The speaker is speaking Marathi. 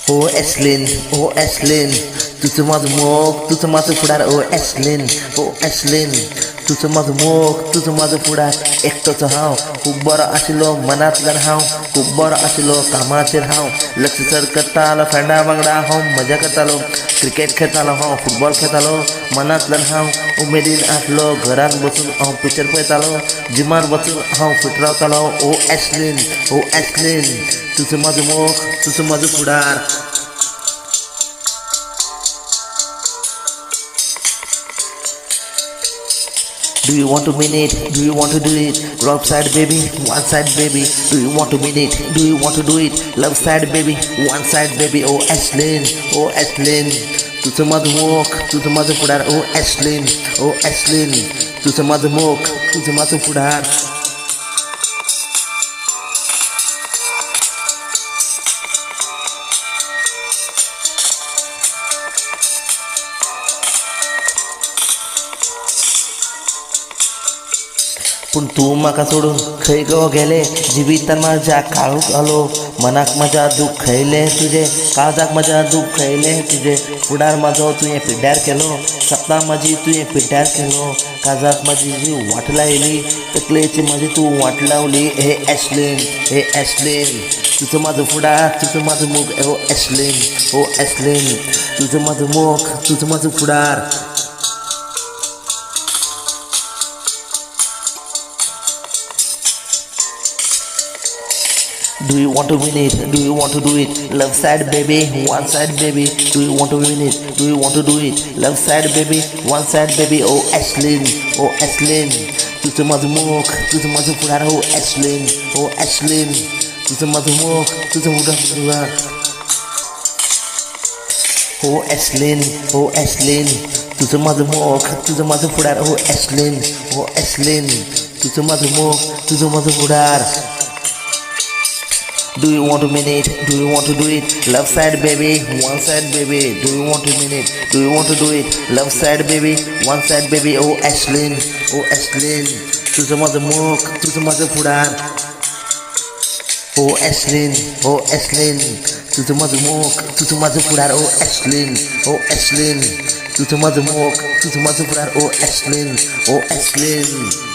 Ashlyn, Ashlyn, tudo mais moco, tudo mais furar, Ashlyn, Ashlyn, tudo mais moco, tudo mais furar, एकटोच हांव खूब बरो आशिल्लो मनांतल्यान हांव खूब बरो आशिल्लो कामाचेर हांव लक्ष चड करतालो फ्रेंडा वांगडा हांव मजा करतालो क्रिकेट खेळटालो हांव फुटबॉल खेळटालो मनांतल्यान हांव उमेदीन आसलो घरांत बसून हांव पिक्चर पळयतालो जिमार वचून हांव फिट रावतालो ॲश्लीन ॲश्लीन तुजो म्हाजो मोग तुजो म्हाजो फुडार. Do you want to win it? Do you want to do it? Love side baby, one side baby. Do you want to win it? Do you want to do it? Love side baby, one side baby. Ashlyn, Ashlyn. तुझं माझं मोक, तुझं माझं पुढार. Ashlyn, Ashlyn. तुझं माझं मोक, तुझं माझं पुढार. पूण तूं म्हाका सोडून खंय गो गेले जिवितान म्हाज्या काळूक आलो मनाक म्हाज्या दुख खयले तुजे काळजाक म्हाज्या दुख खयले तुजे फुडार म्हाजो तुवें पिड्ड्यार केलो सपनां म्हाजी तुवें पिड्ड्यार केलो काळजाक म्हाजी जीव वाट लायली तकलेची म्हाजी तूं वाट लावली हे ॲश्लीन तुजो म्हाजो फुडार तुजो म्हाजो मोग ॲश्लीन तुजो म्हाजो मोग तुजो म्हाजो फुडार. Do you want to win it? Do you want to do it? Love side baby, one side baby. Do you want to win it? Do you want to do it? Love side baby, one side baby. Ashlyn, Ashlyn. तुझं माझं मोग, तुझं माझं फुडार. Ashlyn, Ashlyn. तुझं माझं मोग, तुझं फुडार. Ashlyn, Ashlyn. तुझं माझं मोग, तुझं माझं फुडार. Ashlyn, Ashlyn. तुझं माझं मोग, तुझं माझं फुडार. Do you want to win it? Do you want to do it? Love side baby, one side baby. Do you want to win it? Do you want to do it? Love side baby, one side baby. Ashlyn, Ashlyn. तुझं माझं मोग, तुझं माझं फुडार. Ashlyn, Ashlyn. तुझं माझं मोग, तुझं माझं फुडार. Ashlyn, Ashlyn. तुझं माझं मोग, तुझं माझं फुडार. Ashlyn, Ashlyn.